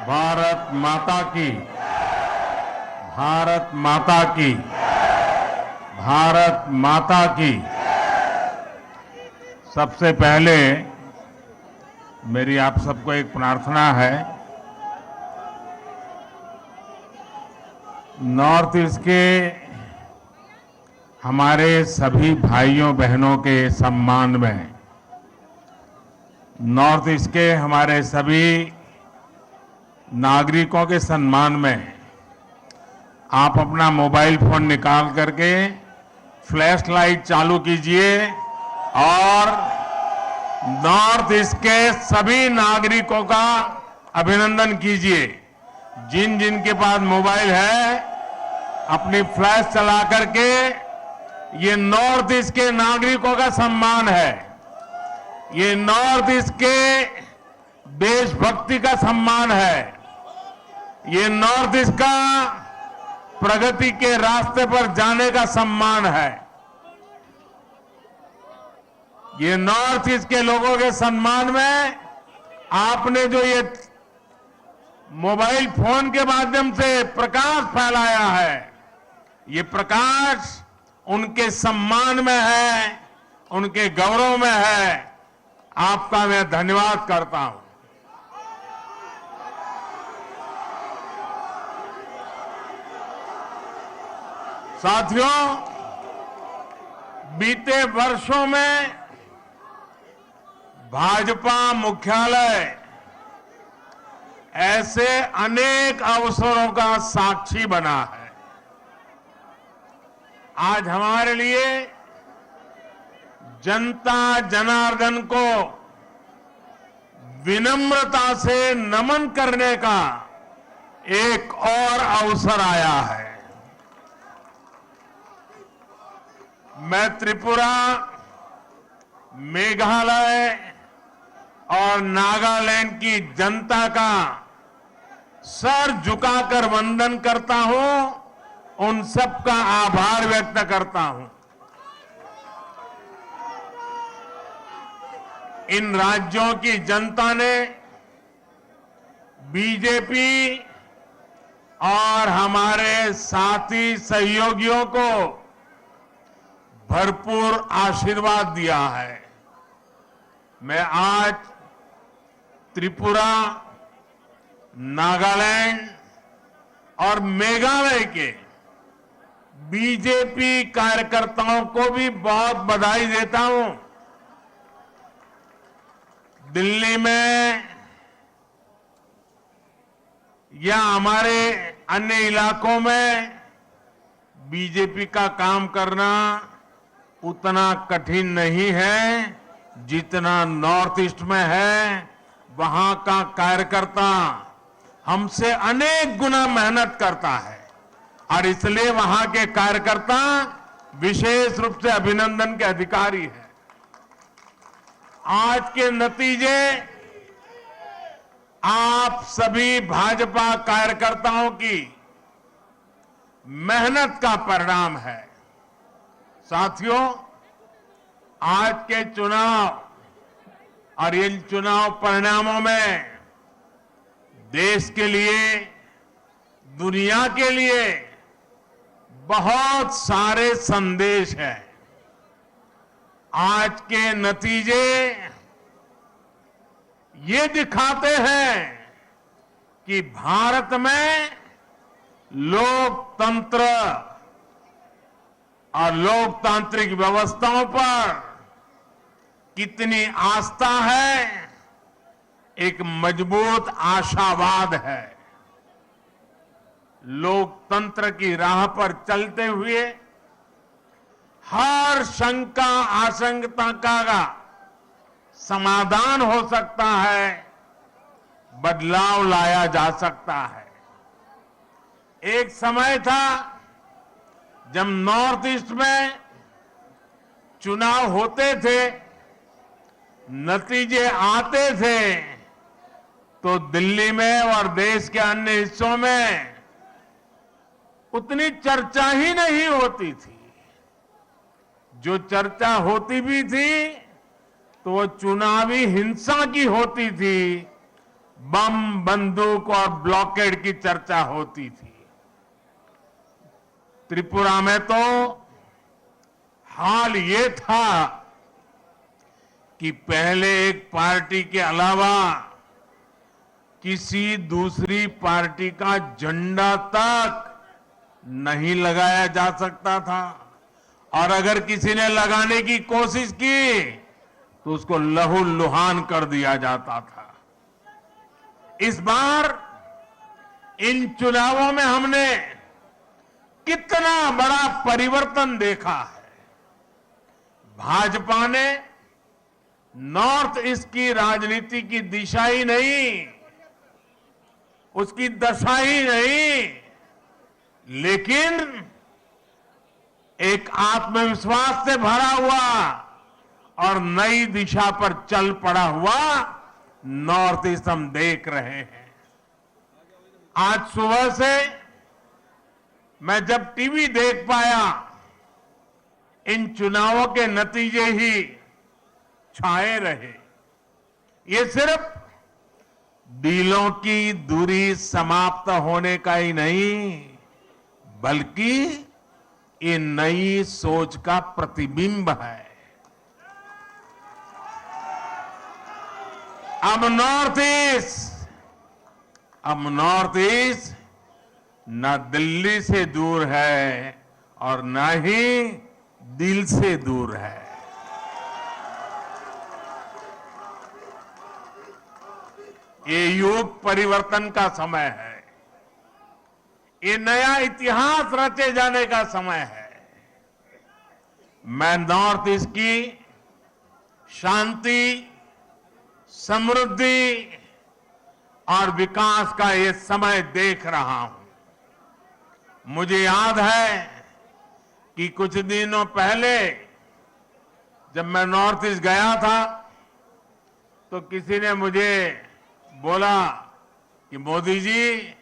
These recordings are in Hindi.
भारत माता की, भारत माता की, भारत माता की। सबसे पहले मेरी आप सबको एक प्रार्थना है। नॉर्थ ईस्ट के हमारे सभी भाइयों बहनों के सम्मान में, नॉर्थ ईस्ट के हमारे सभी नागरिकों के सम्मान में आप अपना मोबाइल फोन निकाल करके फ्लैश लाइट चालू कीजिए और नॉर्थ ईस्ट के सभी नागरिकों का अभिनंदन कीजिए। जिन जिन के पास मोबाइल है अपनी फ्लैश चला करके, ये नॉर्थ ईस्ट के नागरिकों का सम्मान है, ये नॉर्थ ईस्ट के देशभक्ति का सम्मान है, ये नॉर्थ ईस्ट का प्रगति के रास्ते पर जाने का सम्मान है। ये नॉर्थ ईस्ट के लोगों के सम्मान में आपने जो ये मोबाइल फोन के माध्यम से प्रकाश फैलाया है, ये प्रकाश उनके सम्मान में है, उनके गौरव में है। आपका मैं धन्यवाद करता हूं। साथियों, बीते वर्षों में भाजपा मुख्यालय ऐसे अनेक अवसरों का साक्षी बना है। आज हमारे लिए जनता जनार्दन को विनम्रता से नमन करने का एक और अवसर आया है। मैं त्रिपुरा, मेघालय और नागालैंड की जनता का सर झुकाकर वंदन करता हूं, उन सबका आभार व्यक्त करता हूं। इन राज्यों की जनता ने बीजेपी और हमारे साथी सहयोगियों को भरपूर आशीर्वाद दिया है। मैं आज त्रिपुरा, नागालैंड और मेघालय के बीजेपी कार्यकर्ताओं को भी बहुत बधाई देता हूं। दिल्ली में या हमारे अन्य इलाकों में बीजेपी का काम करना उतना कठिन नहीं है जितना नॉर्थ ईस्ट में है। वहां का कार्यकर्ता हमसे अनेक गुना मेहनत करता है और इसलिए वहां के कार्यकर्ता विशेष रूप से अभिनंदन के अधिकारी हैं। आज के नतीजे आप सभी भाजपा कार्यकर्ताओं की मेहनत का परिणाम है। साथियों, आज के चुनाव और इन चुनाव परिणामों में देश के लिए, दुनिया के लिए बहुत सारे संदेश हैं। आज के नतीजे ये दिखाते हैं कि भारत में लोकतंत्र और लोकतांत्रिक व्यवस्थाओं पर कितनी आस्था है, एक मजबूत आशावाद है। लोकतंत्र की राह पर चलते हुए हर शंका आशंका का समाधान हो सकता है, बदलाव लाया जा सकता है। एक समय था जब नॉर्थ ईस्ट में चुनाव होते थे, नतीजे आते थे, तो दिल्ली में और देश के अन्य हिस्सों में उतनी चर्चा ही नहीं होती थी। जो चर्चा होती भी थी तो वो चुनावी हिंसा की होती थी, बम, बंदूक और ब्लॉकेड की चर्चा होती थी। त्रिपुरा में तो हाल ये था कि पहले एक पार्टी के अलावा किसी दूसरी पार्टी का झंडा तक नहीं लगाया जा सकता था, और अगर किसी ने लगाने की कोशिश की तो उसको लहूलुहान कर दिया जाता था। इस बार इन चुनावों में हमने कितना बड़ा परिवर्तन देखा है। भाजपा ने नॉर्थ ईस्ट की राजनीति की दिशा ही नहीं, उसकी दशा ही नहीं, लेकिन एक आत्मविश्वास से भरा हुआ और नई दिशा पर चल पड़ा हुआ नॉर्थ ईस्ट हम देख रहे हैं। आज सुबह से मैं जब टीवी देख पाया, इन चुनावों के नतीजे ही छाए रहे। ये सिर्फ दिलों की दूरी समाप्त होने का ही नहीं, बल्कि ये नई सोच का प्रतिबिंब है। अब नॉर्थ ईस्ट न दिल्ली से दूर है और न ही दिल से दूर है। ये युग परिवर्तन का समय है। ये नया इतिहास रचे जाने का समय है। मैं नॉर्थ ईस्ट की शांति, समृद्धि और विकास का ये समय देख रहा हूं। मुझे याद है कि कुछ दिनों पहले जब मैं नॉर्थ ईस्ट गया था तो किसी ने मुझे बोला कि मोदी जी,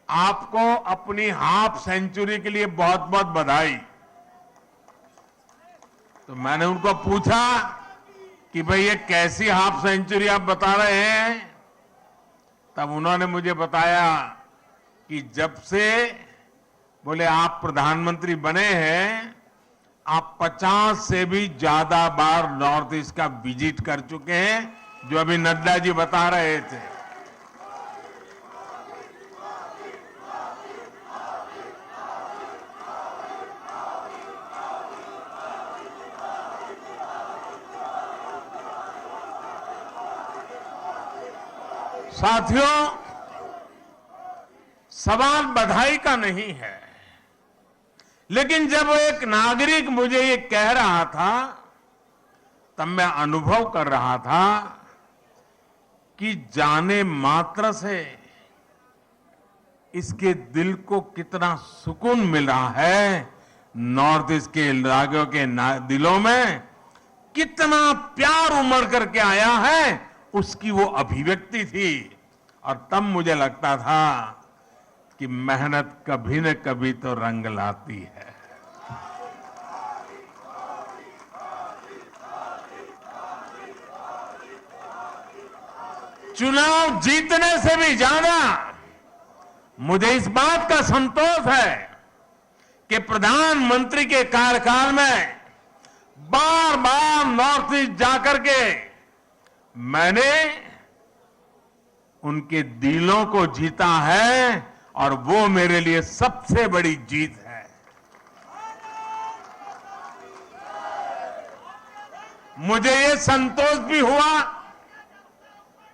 आपको अपनी हाफ सेंचुरी के लिए बहुत बहुत बधाई। तो मैंने उनको पूछा कि भाई ये कैसी हाफ सेंचुरी आप बता रहे हैं? तब उन्होंने मुझे बताया कि जब से बोले आप प्रधानमंत्री बने हैं, आप 50 से भी ज्यादा बार नॉर्थ ईस्ट का विजिट कर चुके हैं, जो अभी नड्डा जी बता रहे थे। साथियों, सवाल बधाई का नहीं है, लेकिन जब एक नागरिक मुझे ये कह रहा था तब मैं अनुभव कर रहा था कि जाने मात्र से इसके दिल को कितना सुकून मिल रहा है। नॉर्थ ईस्ट के राज्यों के दिलों में कितना प्यार उमड़ करके आया है, उसकी वो अभिव्यक्ति थी। और तब मुझे लगता था कि मेहनत कभी न कभी तो रंग लाती है। चुनाव जीतने से भी ज्यादा मुझे इस बात का संतोष है कि प्रधानमंत्री के कार्यकाल में बार बार नॉर्थ ईस्ट जाकर के मैंने उनके दिलों को जीता है, और वो मेरे लिए सबसे बड़ी जीत है। मुझे ये संतोष भी हुआ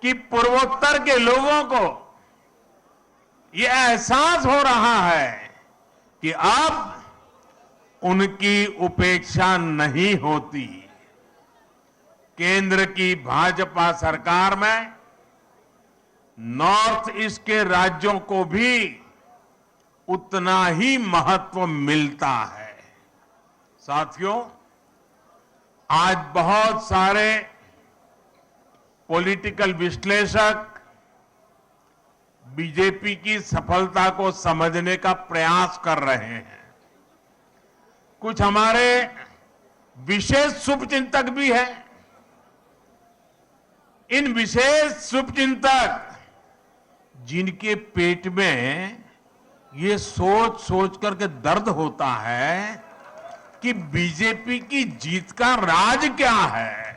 कि पूर्वोत्तर के लोगों को ये एहसास हो रहा है कि अब उनकी उपेक्षा नहीं होती। केंद्र की भाजपा सरकार में नॉर्थ ईस्ट के राज्यों को भी उतना ही महत्व मिलता है। साथियों, आज बहुत सारे पॉलिटिकल विश्लेषक बीजेपी की सफलता को समझने का प्रयास कर रहे हैं। कुछ हमारे विशेष शुभचिंतक भी हैं। इन विशेष शुभचिंतक जिनके पेट में ये सोच सोच करके दर्द होता है कि बीजेपी की जीत का राज क्या है।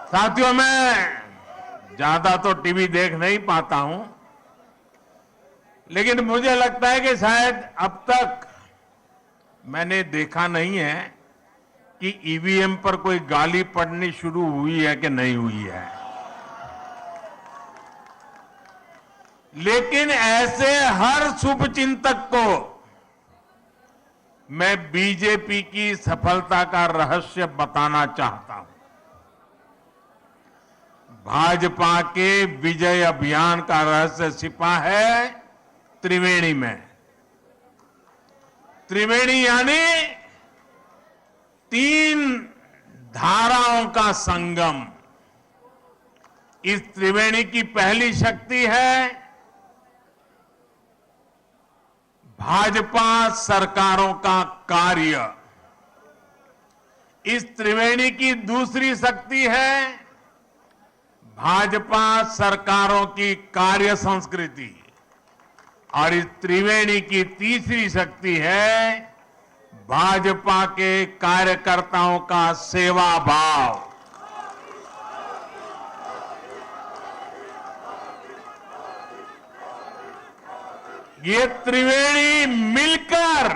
साथियों, मैं ज्यादा तो टीवी देख नहीं पाता हूं, लेकिन मुझे लगता है कि शायद अब तक मैंने देखा नहीं है कि ईवीएम पर कोई गाली पड़नी शुरू हुई है कि नहीं हुई है। लेकिन ऐसे हर शुभचिंतक को मैं बीजेपी की सफलता का रहस्य बताना चाहता हूं। भाजपा के विजय अभियान का रहस्य छिपा है त्रिवेणी में। त्रिवेणी यानी 3 धाराओं का संगम। इस त्रिवेणी की पहली शक्ति है भाजपा सरकारों का कार्य। इस त्रिवेणी की दूसरी शक्ति है भाजपा सरकारों की कार्य संस्कृति, और इस त्रिवेणी की तीसरी शक्ति है भाजपा के कार्यकर्ताओं का सेवा भाव। ये त्रिवेणी मिलकर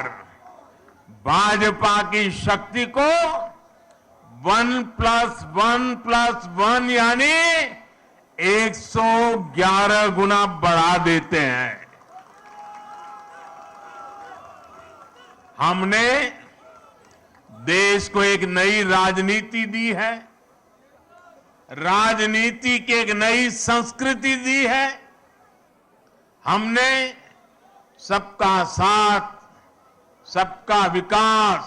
भाजपा की शक्ति को 1+1+1 यानी 111 गुना बढ़ा देते हैं। हमने देश को एक नई राजनीति दी है, राजनीति की एक नई संस्कृति दी है। हमने सबका साथ, सबका विकास,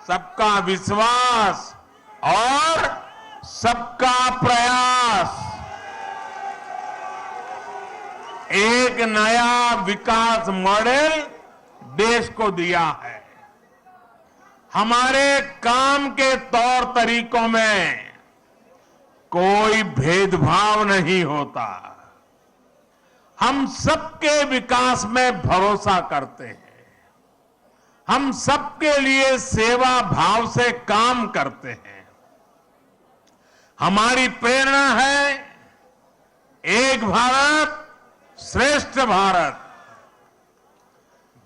सबका विश्वास और सबका प्रयास, एक नया विकास मॉडल देश को दिया है। हमारे काम के तौर तरीकों में कोई भेदभाव नहीं होता। हम सबके विकास में भरोसा करते हैं। हम सबके लिए सेवा भाव से काम करते हैं। हमारी प्रेरणा है एक भारत श्रेष्ठ भारत।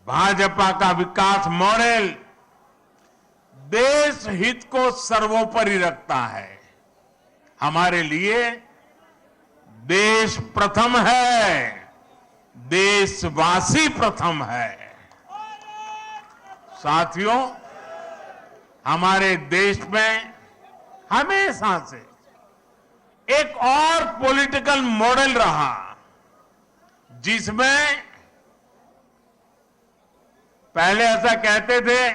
भाजपा का विकास मॉडल देश हित को सर्वोपरि रखता है। हमारे लिए देश प्रथम है, देशवासी प्रथम है। साथियों, हमारे देश में हमेशा से एक और पॉलिटिकल मॉडल रहा जिसमें पहले ऐसा कहते थे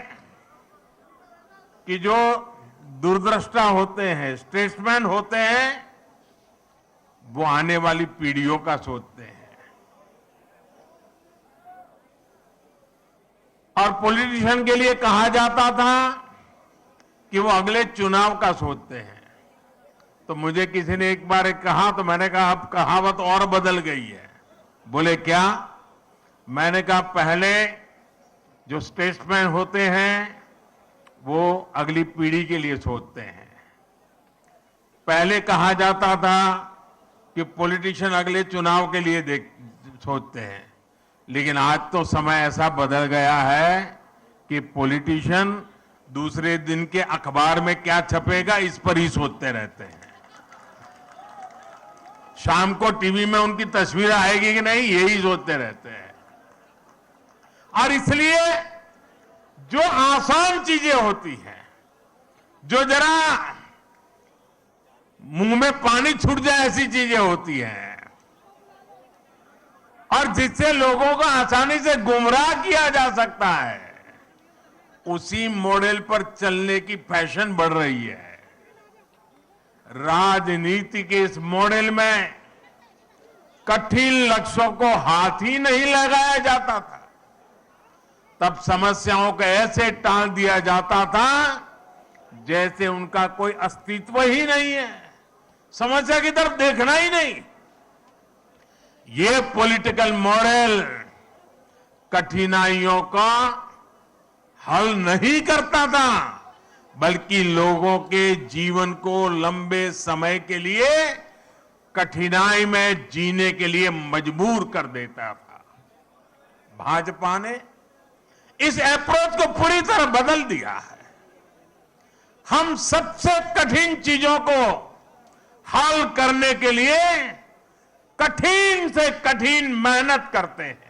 कि जो दूरदृष्टा होते हैं, स्टेट्समैन होते हैं, वो आने वाली पीढ़ियों का सोचते हैं, और पॉलिटिशियन के लिए कहा जाता था कि वो अगले चुनाव का सोचते हैं। तो मुझे किसी ने एक बार कहा, तो मैंने कहा अब कहावत और बदल गई है। बोले क्या? मैंने कहा पहले जो स्टेट्समैन होते हैं वो अगली पीढ़ी के लिए सोचते हैं। पहले कहा जाता था कि पॉलिटिशियन अगले चुनाव के लिए सोचते हैं, लेकिन आज तो समय ऐसा बदल गया है कि पॉलिटिशियन दूसरे दिन के अखबार में क्या छपेगा इस पर ही सोचते रहते हैं। शाम को टीवी में उनकी तस्वीर आएगी कि नहीं, यही सोचते रहते हैं। और इसलिए जो आसान चीजें होती हैं, जो जरा मुंह में पानी छूट जाए ऐसी चीजें होती हैं, और जिससे लोगों को आसानी से गुमराह किया जा सकता है, उसी मॉडल पर चलने की फैशन बढ़ रही है। राजनीति के इस मॉडल में कठिन लक्ष्यों को हाथ ही नहीं लगाया जाता था। तब समस्याओं को ऐसे टाल दिया जाता था जैसे उनका कोई अस्तित्व ही नहीं है, समस्या की तरफ देखना ही नहीं। ये पॉलिटिकल मॉडल कठिनाइयों का हल नहीं करता था, बल्कि लोगों के जीवन को लंबे समय के लिए कठिनाई में जीने के लिए मजबूर कर देता था। भाजपा ने इस अप्रोच को पूरी तरह बदल दिया है। हम सबसे कठिन चीजों को हल करने के लिए कठिन से कठिन मेहनत करते हैं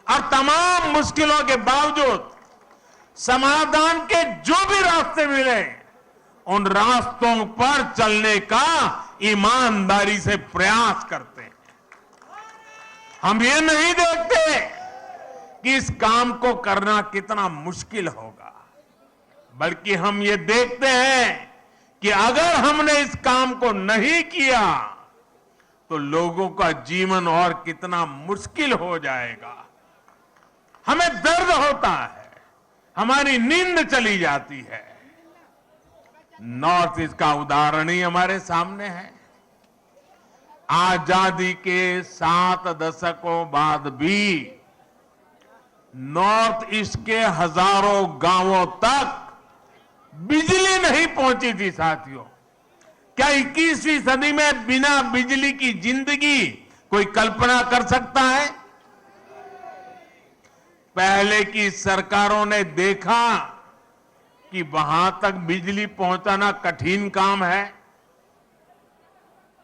और तमाम मुश्किलों के बावजूद समाधान के जो भी रास्ते मिले उन रास्तों पर चलने का ईमानदारी से प्रयास करते हैं। हम ये नहीं देखते कि इस काम को करना कितना मुश्किल होगा, बल्कि हम ये देखते हैं कि अगर हमने इस काम को नहीं किया तो लोगों का जीवन और कितना मुश्किल हो जाएगा। हमें दर्द होता है, हमारी नींद चली जाती है। नॉर्थ ईस्ट का उदाहरण ही हमारे सामने है। आजादी के 7 दशकों बाद भी नॉर्थ ईस्ट के हजारों गांवों तक बिजली नहीं पहुंची थी। साथियों, क्या 21वीं सदी में बिना बिजली की जिंदगी कोई कल्पना कर सकता है? पहले की सरकारों ने देखा कि वहां तक बिजली पहुंचाना कठिन काम है,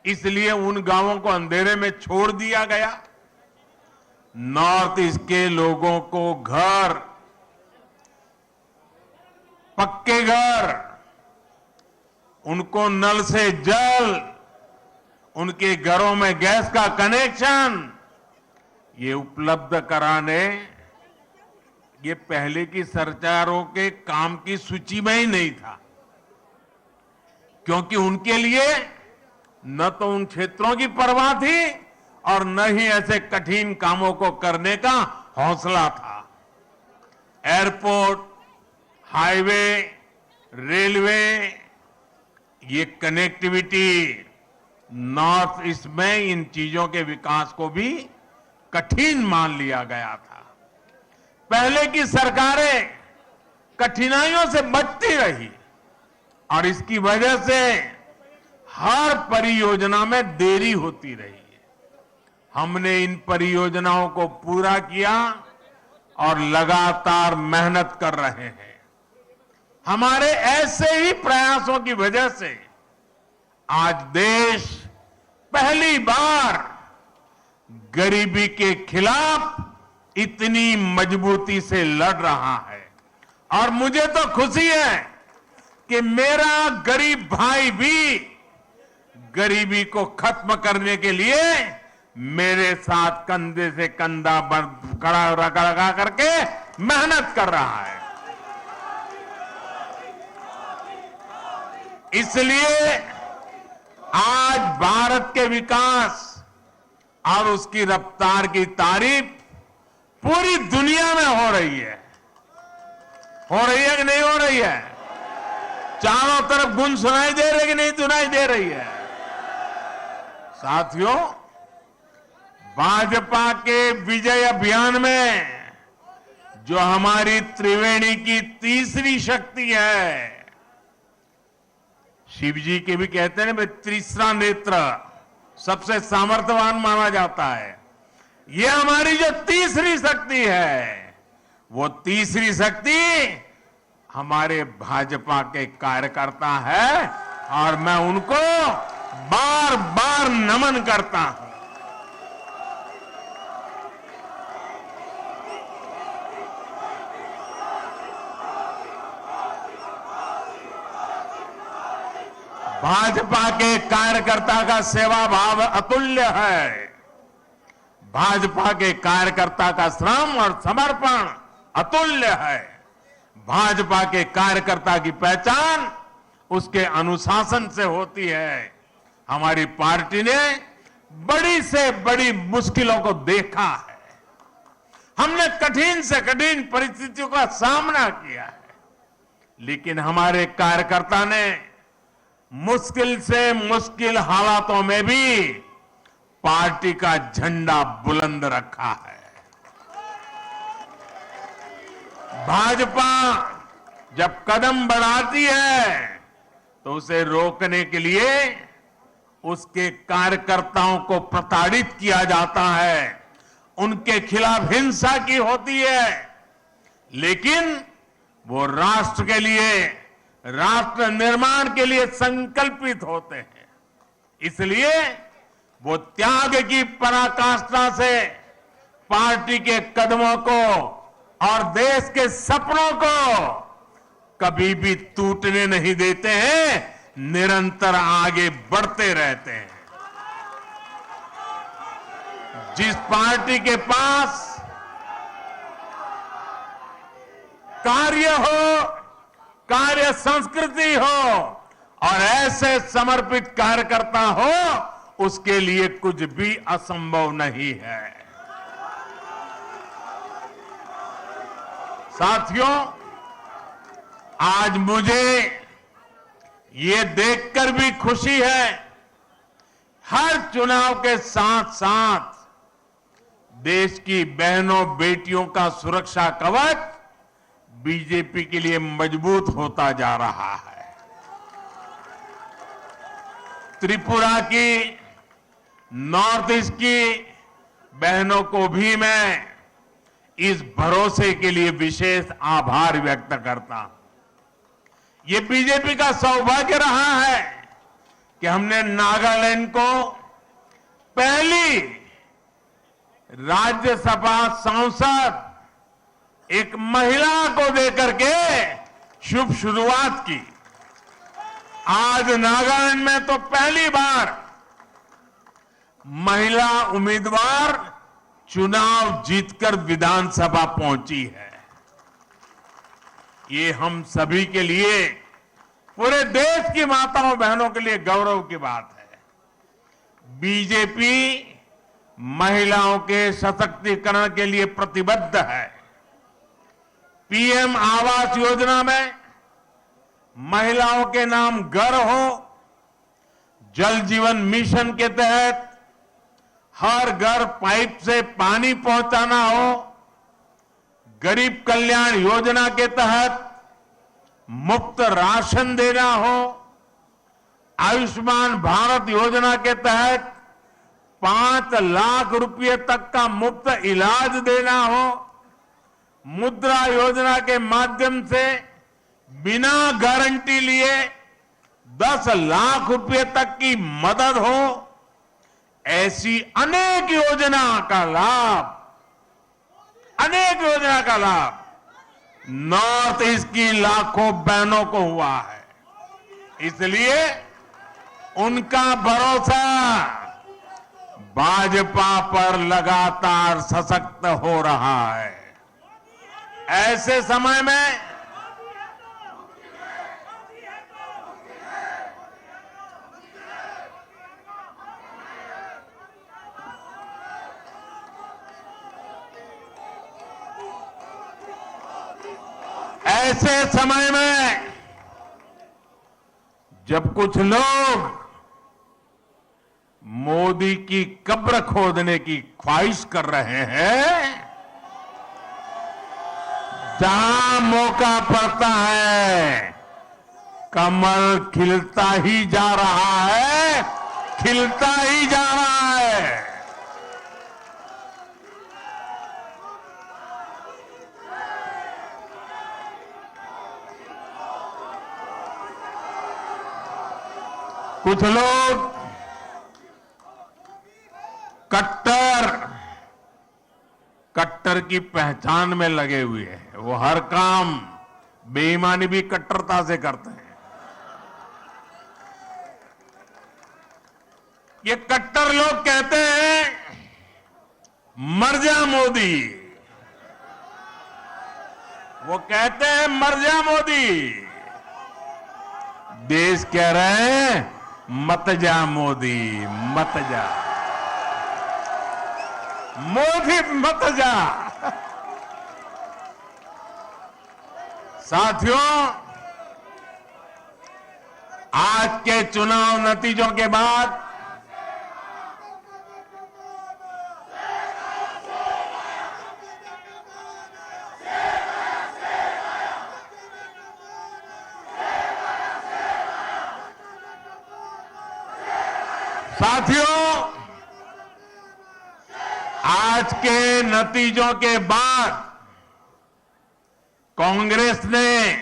इसलिए उन गांवों को अंधेरे में छोड़ दिया गया। नॉर्थ ईस्ट के लोगों को घर, पक्के घर, उनको नल से जल, उनके घरों में गैस का कनेक्शन ये उपलब्ध कराने ये पहले की सरकारों के काम की सूची में ही नहीं था, क्योंकि उनके लिए न तो उन क्षेत्रों की परवाह थी और न ही ऐसे कठिन कामों को करने का हौसला था। एयरपोर्ट, हाईवे, रेलवे, ये कनेक्टिविटी नॉर्थ ईस्ट में इन चीजों के विकास को भी कठिन मान लिया गया था। पहले की सरकारें कठिनाइयों से बचती रही और इसकी वजह से हर परियोजना में देरी होती रही। हमने इन परियोजनाओं को पूरा किया और लगातार मेहनत कर रहे हैं। हमारे ऐसे ही प्रयासों की वजह से आज देश पहली बार गरीबी के खिलाफ इतनी मजबूती से लड़ रहा है। और मुझे तो खुशी है कि मेरा गरीब भाई भी गरीबी को खत्म करने के लिए मेरे साथ कंधे से कंधा खड़ा लगा करके मेहनत कर रहा है। इसलिए आज भारत के विकास और उसकी रफ्तार की तारीफ पूरी दुनिया में हो रही है। हो रही है कि नहीं हो रही है? चारों तरफ गुन सुनाई दे रही है कि नहीं सुनाई दे रही है? साथियों, भाजपा के विजय अभियान में जो हमारी त्रिवेणी की तीसरी शक्ति है, शिव जी के भी कहते हैं ना, तीसरा नेत्र सबसे सामर्थ्यवान माना जाता है। ये हमारी जो तीसरी शक्ति है, वो तीसरी शक्ति हमारे भाजपा के कार्यकर्ता है और मैं उनको बार बार नमन करता हूं। भाजपा के कार्यकर्ता का सेवा भाव अतुल्य है। भाजपा के कार्यकर्ता का श्रम और समर्पण अतुल्य है। भाजपा के कार्यकर्ता की पहचान उसके अनुशासन से होती है। हमारी पार्टी ने बड़ी से बड़ी मुश्किलों को देखा है। हमने कठिन से कठिन परिस्थितियों का सामना किया है, लेकिन हमारे कार्यकर्ता ने मुश्किल से मुश्किल हालातों में भी पार्टी का झंडा बुलंद रखा है। भाजपा जब कदम बढ़ाती है तो उसे रोकने के लिए उसके कार्यकर्ताओं को प्रताड़ित किया जाता है, उनके खिलाफ हिंसा की होती है, लेकिन वो राष्ट्र के लिए, राष्ट्र निर्माण के लिए संकल्पित होते हैं। इसलिए वो त्याग की पराकाष्ठा से पार्टी के कदमों को और देश के सपनों को कभी भी टूटने नहीं देते हैं, निरंतर आगे बढ़ते रहते हैं। जिस पार्टी के पास कार्य हो, कार्य संस्कृति हो और ऐसे समर्पित कार्यकर्ता हो, उसके लिए कुछ भी असंभव नहीं है। साथियों, आज मुझे ये देखकर भी खुशी है, हर चुनाव के साथ साथ देश की बहनों बेटियों का सुरक्षा कवच बीजेपी के लिए मजबूत होता जा रहा है। त्रिपुरा की, नॉर्थ ईस्ट की बहनों को भी मैं इस भरोसे के लिए विशेष आभार व्यक्त करता हूं। ये बीजेपी का सौभाग्य रहा है कि हमने नागालैंड को पहली राज्यसभा सांसद एक महिला को देकर के शुभ शुरुआत की। आज नागालैंड में तो पहली बार महिला उम्मीदवार चुनाव जीतकर विधानसभा पहुंची है। ये हम सभी के लिए, पूरे देश की माताओं बहनों के लिए गौरव की बात है। बीजेपी महिलाओं के सशक्तिकरण के लिए प्रतिबद्ध है। पीएम आवास योजना में महिलाओं के नाम घर हो, जल जीवन मिशन के तहत हर घर पाइप से पानी पहुंचाना हो, गरीब कल्याण योजना के तहत मुफ्त राशन देना हो, आयुष्मान भारत योजना के तहत 5 लाख रुपए तक का मुफ्त इलाज देना हो, मुद्रा योजना के माध्यम से बिना गारंटी लिए 10 लाख रुपए तक की मदद हो, ऐसी अनेक योजना का लाभ नॉर्थ ईस्ट की लाखों बहनों को हुआ है। इसलिए उनका भरोसा भाजपा पर लगातार सशक्त हो रहा है। ऐसे समय में जब कुछ लोग मोदी की कब्र खोदने की ख्वाहिश कर रहे हैं, जहां मौका पड़ता है कमल खिलता ही जा रहा है, खिलता ही जा रहा है। कुछ लोग कट्टर की पहचान में लगे हुए हैं। वो हर काम बेईमानी भी कट्टरता से करते हैं। ये कट्टर लोग कहते हैं मर जा मोदी, वो कहते हैं मर जा मोदी। देश कह रहे हैं मत जा मोदी, मत जा। मोदी मत जा। साथियों, आज के चुनाव नतीजों के बाद आज के नतीजों के बाद कांग्रेस ने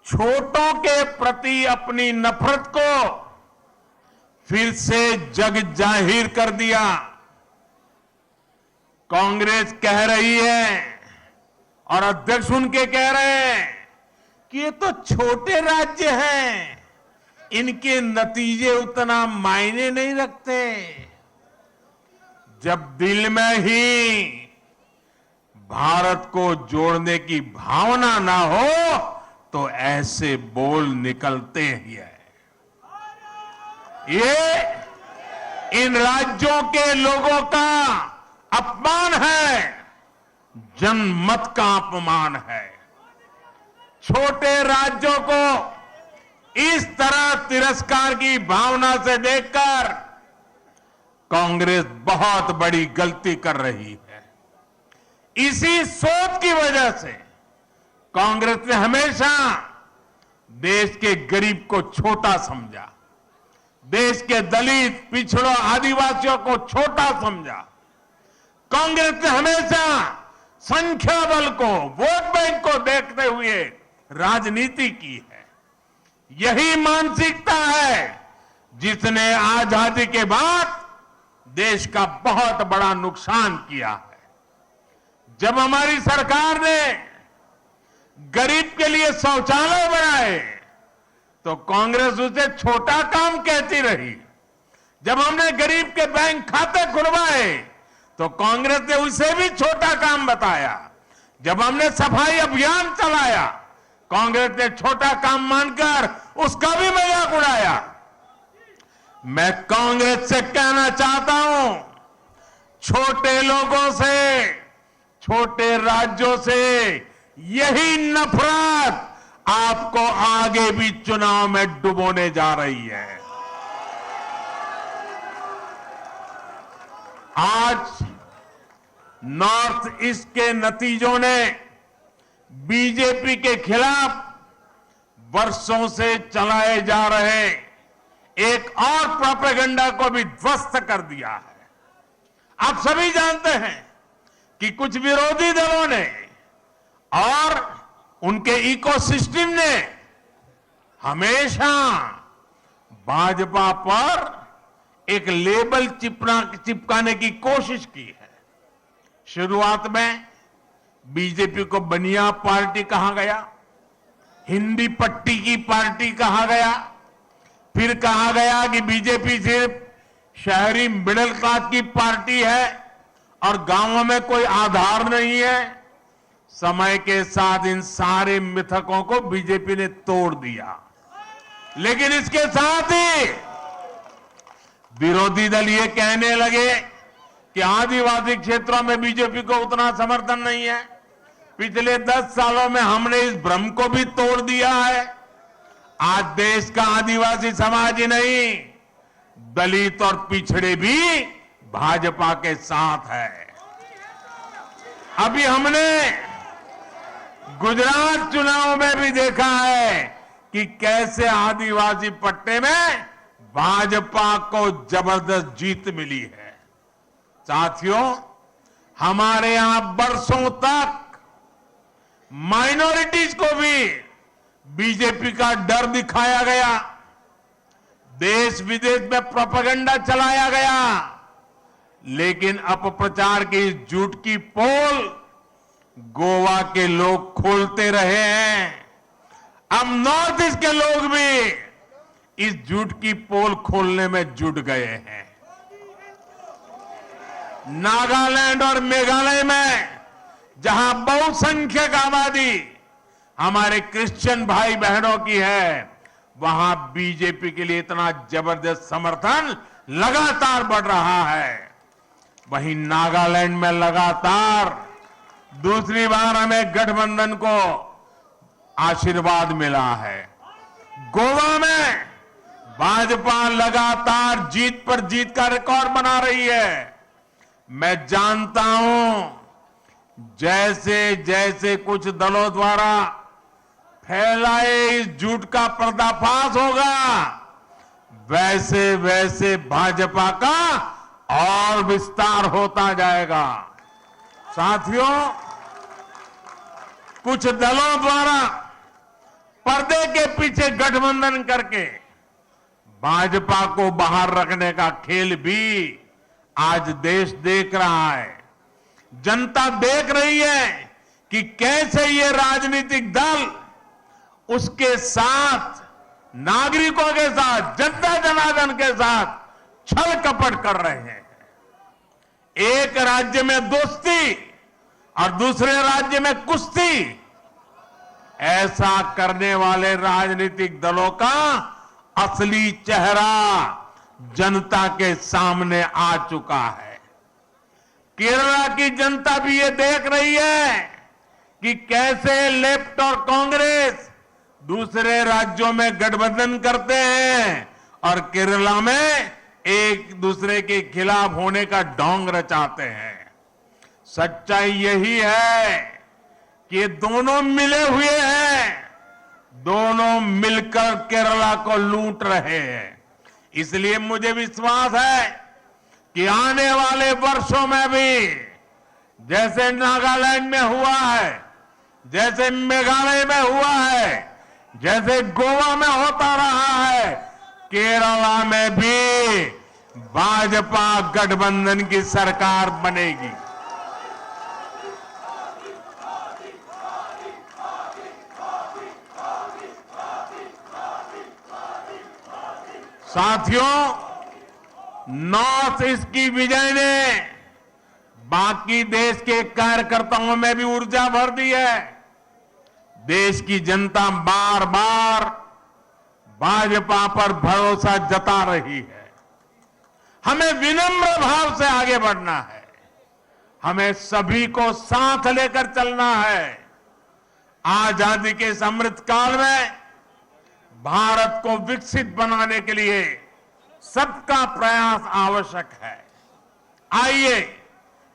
छोटों के प्रति अपनी नफरत को फिर से जग जाहिर कर दिया। कांग्रेस कह रही है और अध्यक्ष उनके कह रहे हैं कि ये तो छोटे राज्य हैं, इनके नतीजे उतना मायने नहीं रखते। जब दिल में ही भारत को जोड़ने की भावना ना हो तो ऐसे बोल निकलते ही है। ये इन राज्यों के लोगों का अपमान है, जनमत का अपमान है। छोटे राज्यों को इस तरह तिरस्कार की भावना से देखकर कांग्रेस बहुत बड़ी गलती कर रही है। इसी सोच की वजह से कांग्रेस ने हमेशा देश के गरीब को छोटा समझा, देश के दलित, पिछड़ों, आदिवासियों को छोटा समझा। कांग्रेस ने हमेशा संख्या बल को, वोट बैंक को देखते हुए राजनीति की है। यही मानसिकता है जिसने आजादी के बाद देश का बहुत बड़ा नुकसान किया है। जब हमारी सरकार ने गरीब के लिए शौचालय बनाए तो कांग्रेस उसे छोटा काम कहती रही। जब हमने गरीब के बैंक खाते खुलवाए तो कांग्रेस ने उसे भी छोटा काम बताया। जब हमने सफाई अभियान चलाया, कांग्रेस ने छोटा काम मानकर उसका भी मजाक उड़ाया। मैं कांग्रेस से कहना चाहता हूं, छोटे लोगों से, छोटे राज्यों से यही नफरत आपको आगे भी चुनाव में डुबोने जा रही है। आज नॉर्थ ईस्ट के नतीजों ने बीजेपी के खिलाफ वर्षों से चलाए जा रहे एक और प्रोपेगेंडा को भी ध्वस्त कर दिया है। आप सभी जानते हैं कि कुछ विरोधी दलों ने और उनके इकोसिस्टम ने हमेशा भाजपा पर एक लेबल चिपकाने की कोशिश की है। शुरुआत में बीजेपी को बनिया पार्टी कहा गया, हिंदी पट्टी की पार्टी कहा गया, फिर कहा गया कि बीजेपी सिर्फ शहरी मिडिल क्लास की पार्टी है और गांवों में कोई आधार नहीं है। समय के साथ इन सारे मिथकों को बीजेपी ने तोड़ दिया, लेकिन इसके साथ ही विरोधी दल ये कहने लगे कि आदिवासी क्षेत्रों में बीजेपी को उतना समर्थन नहीं है। पिछले 10 सालों में हमने इस भ्रम को भी तोड़ दिया है। आज देश का आदिवासी समाज ही नहीं, दलित और पिछड़े भी भाजपा के साथ है। अभी हमने गुजरात चुनाव में भी देखा है कि कैसे आदिवासी पट्टे में भाजपा को जबरदस्त जीत मिली है। साथियों, हमारे यहां बरसों तक माइनॉरिटीज को भी बीजेपी का डर दिखाया गया, देश विदेश में प्रोपेगेंडा चलाया गया, लेकिन अपप्रचार की इस झूठ की पोल गोवा के लोग खोलते रहे हैं। अब नॉर्थ ईस्ट के लोग भी इस झूठ की पोल खोलने में जुट गए हैं। नागालैंड और मेघालय में जहां बहुसंख्यक आबादी हमारे क्रिश्चियन भाई बहनों की है, वहां बीजेपी के लिए इतना जबरदस्त समर्थन लगातार बढ़ रहा है। वहीं नागालैंड में लगातार दूसरी बार हमें गठबंधन को आशीर्वाद मिला है। गोवा में भाजपा लगातार जीत पर जीत का रिकॉर्ड बना रही है। मैं जानता हूं जैसे जैसे कुछ दलों द्वारा फैलाए इस झूठ का पर्दाफाश होगा, वैसे वैसे भाजपा का और विस्तार होता जाएगा। साथियों, कुछ दलों द्वारा पर्दे के पीछे गठबंधन करके भाजपा को बाहर रखने का खेल भी आज देश देख रहा है। जनता देख रही है कि कैसे ये राजनीतिक दल उसके साथ, नागरिकों के साथ, जनता जनार्दन के साथ छल कपट कर रहे हैं। एक राज्य में दोस्ती और दूसरे राज्य में कुश्ती, ऐसा करने वाले राजनीतिक दलों का असली चेहरा जनता के सामने आ चुका है। केरला की जनता भी ये देख रही है कि कैसे लेफ्ट और कांग्रेस दूसरे राज्यों में गठबंधन करते हैं और केरला में एक दूसरे के खिलाफ होने का ढोंग रचाते हैं। सच्चाई यही है कि ये दोनों मिले हुए हैं, दोनों मिलकर केरला को लूट रहे हैं। इसलिए मुझे विश्वास है कि आने वाले वर्षों में भी जैसे नागालैंड में हुआ है, जैसे मेघालय में हुआ है, जैसे गोवा में होता रहा है, केरला में भी भाजपा गठबंधन की सरकार बनेगी। साथियों, नॉर्थ ईस्ट की विजय ने बाकी देश के कार्यकर्ताओं में भी ऊर्जा भर दी है। देश की जनता बार बार भाजपा पर भरोसा जता रही है। हमें विनम्र भाव से आगे बढ़ना है, हमें सभी को साथ लेकर चलना है। आजादी के इस अमृत काल में भारत को विकसित बनाने के लिए सबका प्रयास आवश्यक है। आइए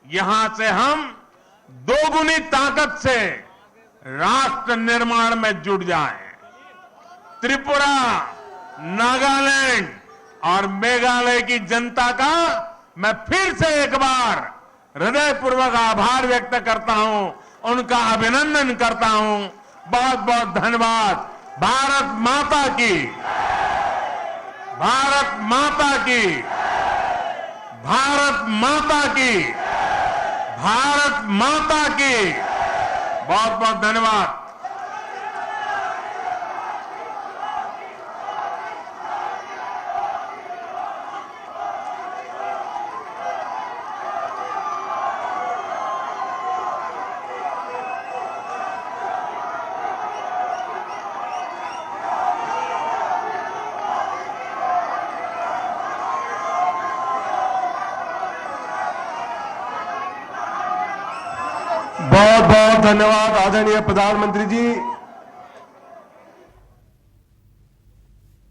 यहां से हम दोगुनी ताकत से राष्ट्र निर्माण में जुट जाएं। त्रिपुरा, नागालैंड और मेघालय की जनता का मैं फिर से एक बार हृदयपूर्वक आभार व्यक्त करता हूं, उनका अभिनंदन करता हूं। बहुत बहुत धन्यवाद। भारत माता की, भारत माता की, भारत माता की, भारत माता की। बहुत बहुत धन्यवाद। बहुत बहुत धन्यवाद आदरणीय प्रधानमंत्री जी।